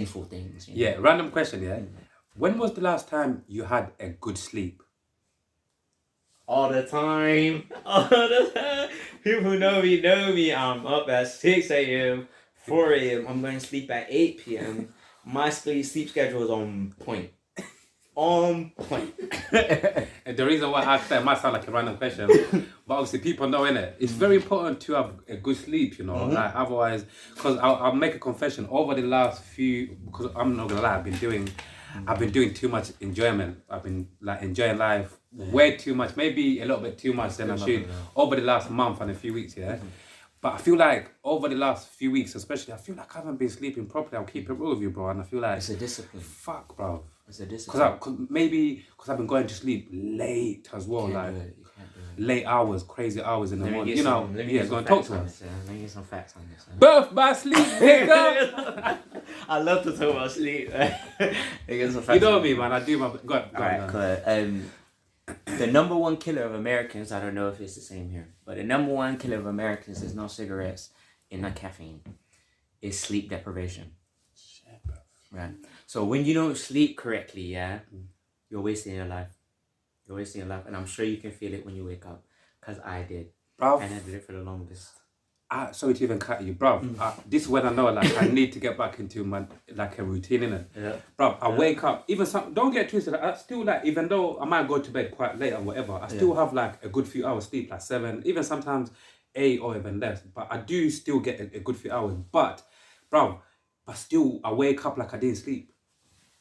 technical things. Yeah, random question, yeah? When was the last time you had a good sleep? All the time. All the time. People who know me. I'm up at 6 a.m., 4 a.m. I'm going to sleep at 8 p.m. My sleep schedule is on point. On point. And the reason why I asked that might sound like a random question, but obviously people know, innit? It's very important to have a good sleep, you know? Like, otherwise, because I'll make a confession, over the last few, because I'm not gonna lie, I've been doing too much enjoyment. I've been like enjoying life way too much, maybe a little bit too much than I should, over the last month and a few weeks, yeah? But I feel like over the last few weeks, especially, I feel like I haven't been sleeping properly. I'll keep it real with you, bro. And I feel like it's a discipline. Fuck, bro. It's a discipline. Because I've been going to sleep late as well, You like can't do it. late hours, crazy hours in the morning. You know, Let me yeah, get go some and talk facts to on us. this. Let me get some facts on this. Birthbysleep01. I love to talk about sleep. You know me, man. I do my. Go on, Alright, cool. The number one killer of Americans, I don't know if it's the same here, but the number one killer of Americans is not cigarettes and not caffeine. It's sleep deprivation. Right. So when you don't sleep correctly, yeah, you're wasting your life. You're wasting your life, and I'm sure you can feel it when you wake up, cause I did, Bruv. and I did it for the longest. Sorry to even cut you, bruv. This is when I know, like, I need to get back into my like a routine, innit? Yeah. Bruv, I wake up. Even don't get twisted. I still like, even though I might go to bed quite late or whatever, I still have like a good few hours sleep, like 7, even sometimes 8 or even less. But I do still get a good few hours. But, bruv, still I wake up like I didn't sleep.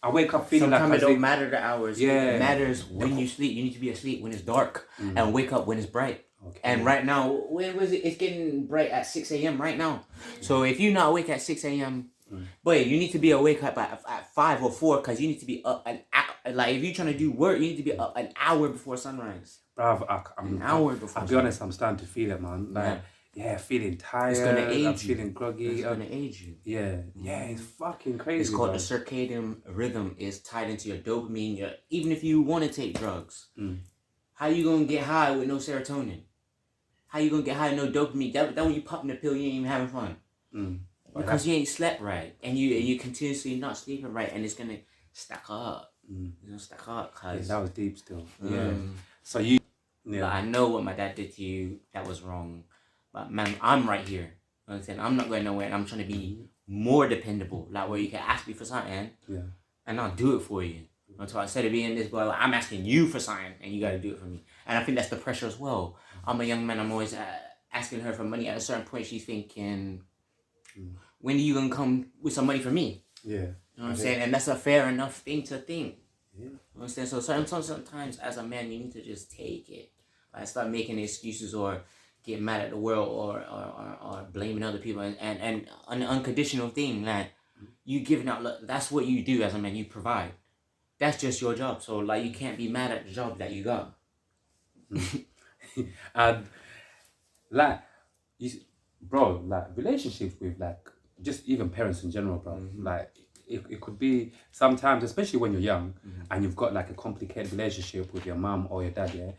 I wake up feeling Sometimes like it don't matter the hours. Yeah. It matters when you sleep. You need to be asleep when it's dark and wake up when it's bright. Okay. And right now, when was it? It's getting bright at 6 a.m. right now. So if you're not awake at 6 a.m., boy, you need to be awake at 5 or 4 because you need to be up an hour. Like if you're trying to do work, you need to be up an hour before sunrise. Bruv, An hour before I'll be honest, I'm starting to feel it, man. Like, yeah, feeling tired. It's gonna age I'm you. feeling groggy. It's gonna age you. Yeah, it's fucking crazy. It's called bro. the circadian rhythm. Is tied into your dopamine. Even if you want to take drugs, how you gonna get high with no serotonin? How you gonna get high with no dopamine? That when you popping the pill, you ain't even having fun. Because you ain't slept right, and you continuously not sleeping right, and it's gonna stack up. It's gonna stack up. Cause that was deep still. Yeah. So you. Yeah. Like, I know what my dad did to you. That was wrong. But man, I'm right here. You know what I'm saying? I'm not going nowhere, and I'm trying to be more dependable. Like where you can ask me for something, and I'll do it for you. So instead of being this boy, like, I'm asking you for something, and you got to do it for me. And I think that's the pressure as well. I'm a young man. I'm always asking her for money. At a certain point, she's thinking, when are you gonna come with some money for me? Yeah. You know what I'm saying? And that's a fair enough thing to think. Yeah. You know what I'm saying? So sometimes as a man, you need to just take it. Like start making excuses or get mad at the world or blaming other people and an unconditional thing. Like you giving out, that's what you do as a man. You provide. That's just your job. So like you can't be mad at the job that you got. And like bro, like relationships with like just even parents in general, bro. Like it could be sometimes, especially when you're young and you've got like a complicated relationship with your mom or your dad,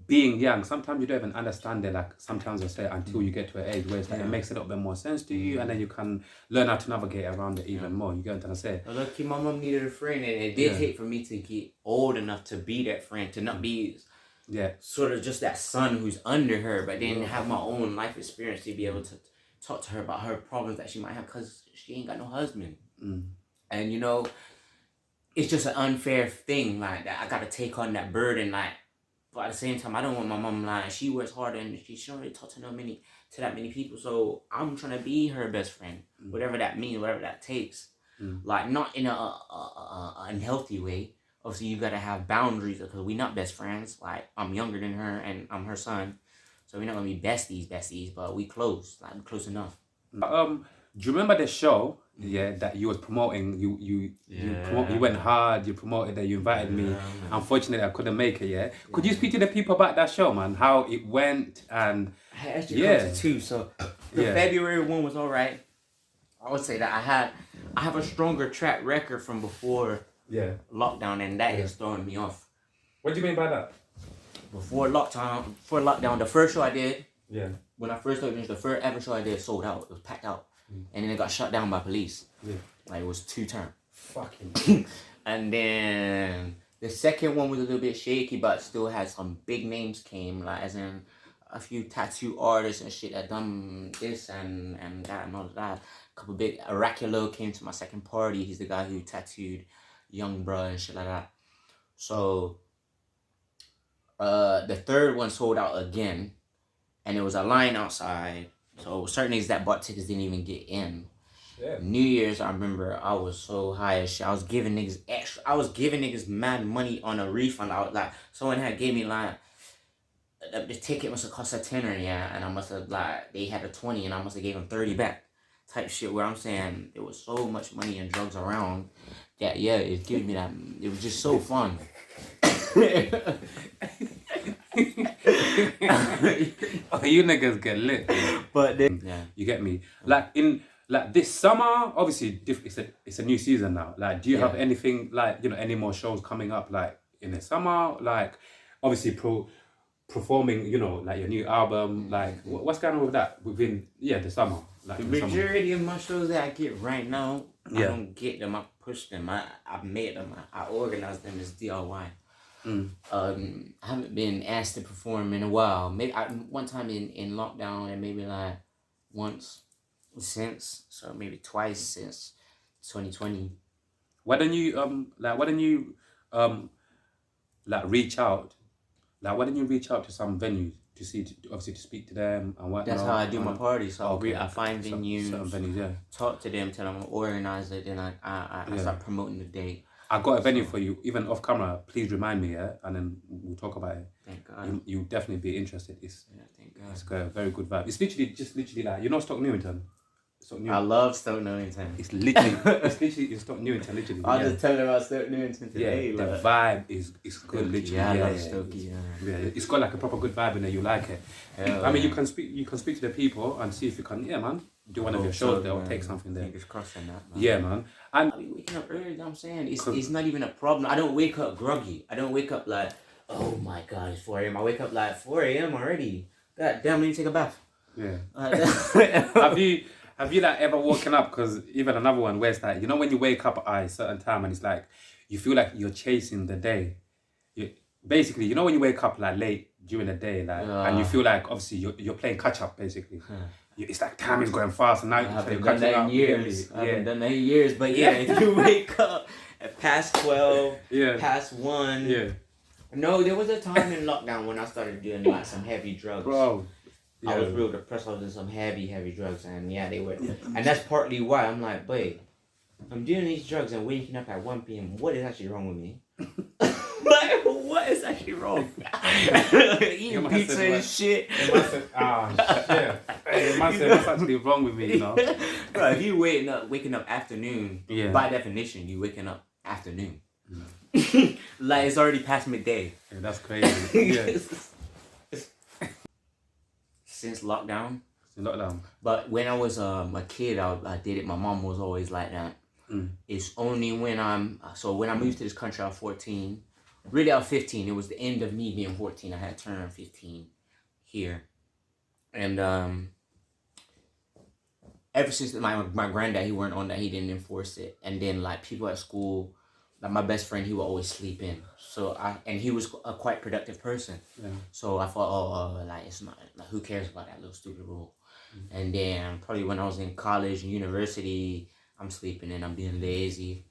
being young, sometimes you don't even understand it, like sometimes I say until you get to an age where it's like it makes a little bit more sense to you, and then you can learn how to navigate around it even more. You get what I'm saying? Lucky my mom needed a friend, and it did take for me to get old enough to be that friend, to not be sort of just that son who's under her, but then have my own life experience to be able to talk to her about her problems that she might have because she ain't got no husband. And you know, it's just an unfair thing like that. I gotta take on that burden, like. But at the same time, I don't want my mom lying. She works hard and she don't really talk to that many people. So I'm trying to be her best friend, whatever that means, whatever that takes. Like not in a unhealthy way. Obviously, you gotta have boundaries because we're not best friends. Like I'm younger than her and I'm her son, so we're not gonna be besties. But we close, like close enough. Do you remember the show? Yeah, that you was promoting. You went hard. You promoted that. You invited me. Man. Unfortunately, I couldn't make it. Yeah. Could you speak to the people about that show, man? How it went and I actually come to 2. So the February one was all right. I would say that I have a stronger track record from before lockdown, and that is throwing me off. What do you mean by that? Before lockdown, the first show I did. Yeah. When I first started, the first ever show I did sold out. It was packed out. And then it got shut down by police. Yeah. Like it was 2 terms. Fucking. And then the second one was a little bit shaky, but still had some big names came, like as in a few tattoo artists and shit that done this and that and all of that. A couple big Oraculo came to my second party. He's the guy who tattooed Young Bruh and shit like that. So the third one sold out again, and there was a line outside. So certain niggas that bought tickets didn't even get in. Yeah. New Year's, I remember I was so high as shit. I was giving niggas extra. I was giving niggas mad money on a refund. I was like, someone had gave me like, the ticket must have cost a $10, yeah, and I must have like, they had a 20, and I must have gave them 30 back. Type shit. Where I'm saying there was so much money and drugs around that yeah, it gave me that. It was just so fun. Okay, you niggas get lit. But then, yeah, you get me. Like in like this summer, obviously it's a new season now. Like, do you have anything like, you know, any more shows coming up like in the summer? Like, obviously performing, you know, like your new album. Like, what's going on with that within the summer? Like the majority of my shows that I get right now, I don't get them. I push them. I made them. I organize them as DIY. I haven't been asked to perform in a while. Maybe one time in lockdown, and maybe like once since, so maybe twice since 2020. Why don't you reach out? Like, why don't you reach out to some venues to obviously to speak to them and whatnot? That's how I do my parties. So okay. I find venues, certain venues, talk to them, tell them I'm organize it, then I start promoting the date. I got a venue for you, even off camera. Please remind me, and then we'll talk about it. Thank God. You'll definitely be interested. Thank God. It's got a very good vibe. It's literally like, you know, Stoke Newington. I love Stoke Newington. It's literally in Stoke Newington. Literally. I was just telling about Stoke Newington today. Yeah, the vibe is good. Literally, I love Stokey. Yeah, it's got like a proper good vibe in there. You like it. I mean, you can speak to the people and see if you can. Yeah, man. Do one of your shows there or take something there. Fingers crossed on that, man. Yeah, man. And I be waking up early. I'm saying it's not even a problem. I don't wake up groggy. I don't wake up like, oh my God, it's 4 a.m. I wake up like 4 a.m. already. God damn, let me take a bath. Yeah. Have you like ever woken up? Because even another one where it's like, you know, when you wake up at a certain time and it's like you feel like you're chasing the day. Basically, you know, when you wake up like late during the day, like, and you feel like obviously you're playing catch up basically. It's like time is going fast, and now I haven't done that in years. I haven't done that in years, but yeah, if you wake up at past 12, past 1. No, there was a time in lockdown when I started doing like some heavy drugs. Bro. I was real depressed. I was doing some heavy drugs, and they were, and that's partly why I'm like, wait, I'm doing these drugs and waking up at 1 p.m. What is actually wrong with me? Like, what is actually wrong? Eating pizza and shit. It must actually wrong with me, you know. Bro, if you waking up afternoon, by definition, you waking up afternoon. Like it's already past midday. Yeah, that's crazy. Since lockdown. But when I was a kid, I did it. My mom was always like that. It's only when I moved to this country, I was 14. Really, I was 15. It was the end of me being 14. I had turned 15 here. And ever since my granddad, he weren't on that. He didn't enforce it. And then like people at school, like my best friend, he would always sleep in. And he was a quite productive person. Yeah. So I thought, like it's not, like who cares about that little stupid rule? And then probably when I was in college and university, I'm sleeping in, I'm being lazy.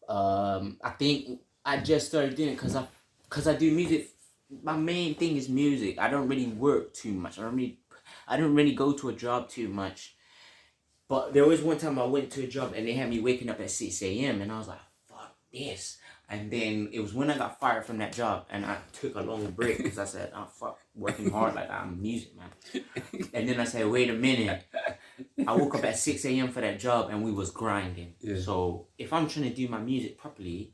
I think I just started doing it because I do music. My main thing is music. I don't really work too much. I don't really go to a job too much. But there was one time I went to a job and they had me waking up at 6 a.m. and I was like, fuck this. And then it was when I got fired from that job and I took a long break because I said, oh, fuck, working hard like that. I'm music, man. And then I said, wait a minute. I woke up at 6 a.m. for that job and we was grinding. Yeah. So if I'm trying to do my music properly,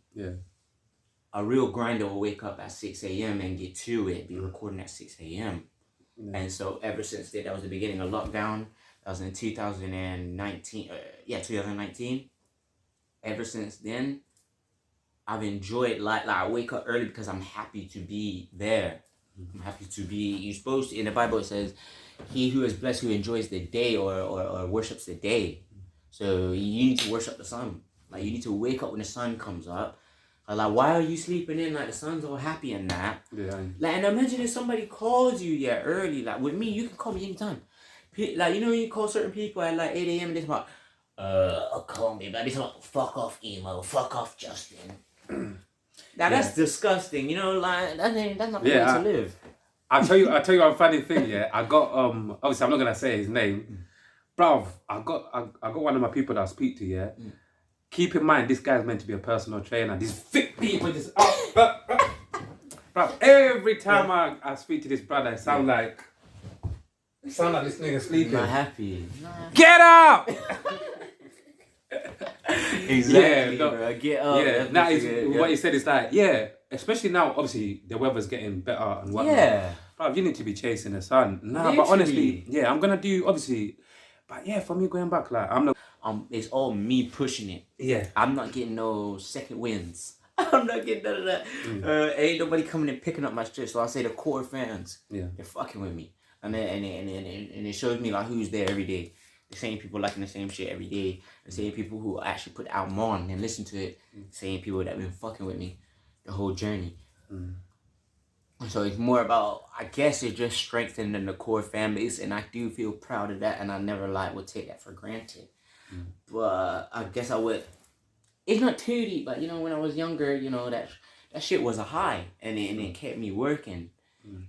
a real grinder will wake up at 6 a.m. and get to it, be recording at 6 a.m. And so ever since then, that was the beginning of lockdown. That was in 2019. 2019. Ever since then, I've enjoyed like I wake up early because I'm happy to be there. I'm happy to be. You're supposed to. In the Bible, it says, "He who is blessed who enjoys the day or worships the day." So you need to worship the sun. Like you need to wake up when the sun comes up. Like, why are you sleeping in? Like the sun's all happy and that. Yeah. Like, and imagine if somebody calls you early. Like with me, you can call me anytime. Like, you know, you call certain people at like 8 a.m. and this about, call me, but this about fuck off emo, fuck off Justin. Now that's disgusting. You know, like that's not the way to live. I'll tell you a funny thing. Yeah, I got obviously I'm not gonna say his name, bruv. I got one of my people that I speak to. Yeah, keep in mind this guy's meant to be a personal trainer. These fit people just bruv. Every time I speak to this brother, it sound like this nigga sleeping. Not happy. Get up. Exactly, bro. Get up. Yeah, that is what he said. Is like, especially now. Obviously, the weather's getting better and whatnot. Yeah, but you need to be chasing the sun. Nah, literally. but honestly, I'm gonna do obviously. But for me going back, like I'm not. It's all me pushing it. Yeah, I'm not getting no second wins. I'm not getting none of that. Ain't nobody coming and picking up my shit. So I say the core fans. Yeah, they're fucking with me, and it shows me like who's there every day. The same people liking the same shit every day. The same people who actually put the album on and listen to it. The same people that been fucking with me the whole journey. So it's more about, I guess it's just strengthening the core fan base, and I do feel proud of that, and I never would take that for granted. But I guess I would. It's not too deep, but you know, when I was younger, you know, that shit was a high, and it kept me working.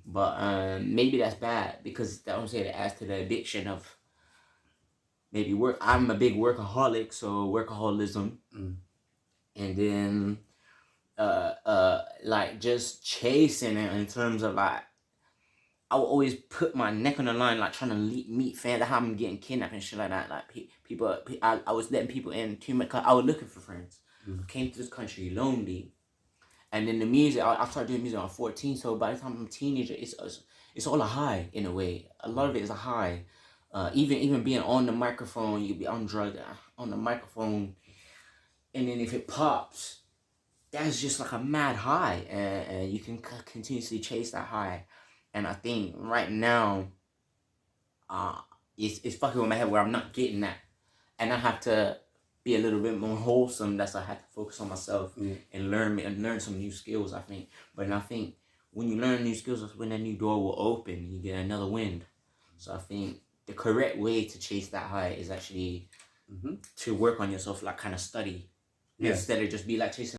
But maybe that's bad because that don't say it adds to the addiction of. Maybe work. I'm a big workaholic, so workaholism, and then like just chasing it in terms of like, I would always put my neck on the line, like trying to meet fans. How I'm getting kidnapped and shit like that. Like people, I was letting people in too much. I was looking for friends. Came to this country lonely, and then the music. I started doing music when I was 14. So by the time I'm a teenager, it's all a high in a way. A lot of it is a high. Even being on the microphone, you be on drugs on the microphone, and then if it pops, that's just like a mad high, and you can continuously chase that high. And I think right now, it's fucking with my head where I'm not getting that, and I have to be a little bit more wholesome. That's why I have to focus on myself and learn some new skills. I think, but I think when you learn new skills, that's when that new door will open. You get another wind. So I think the correct way to chase that high is actually to work on yourself, like kind of study, instead of just be like chasing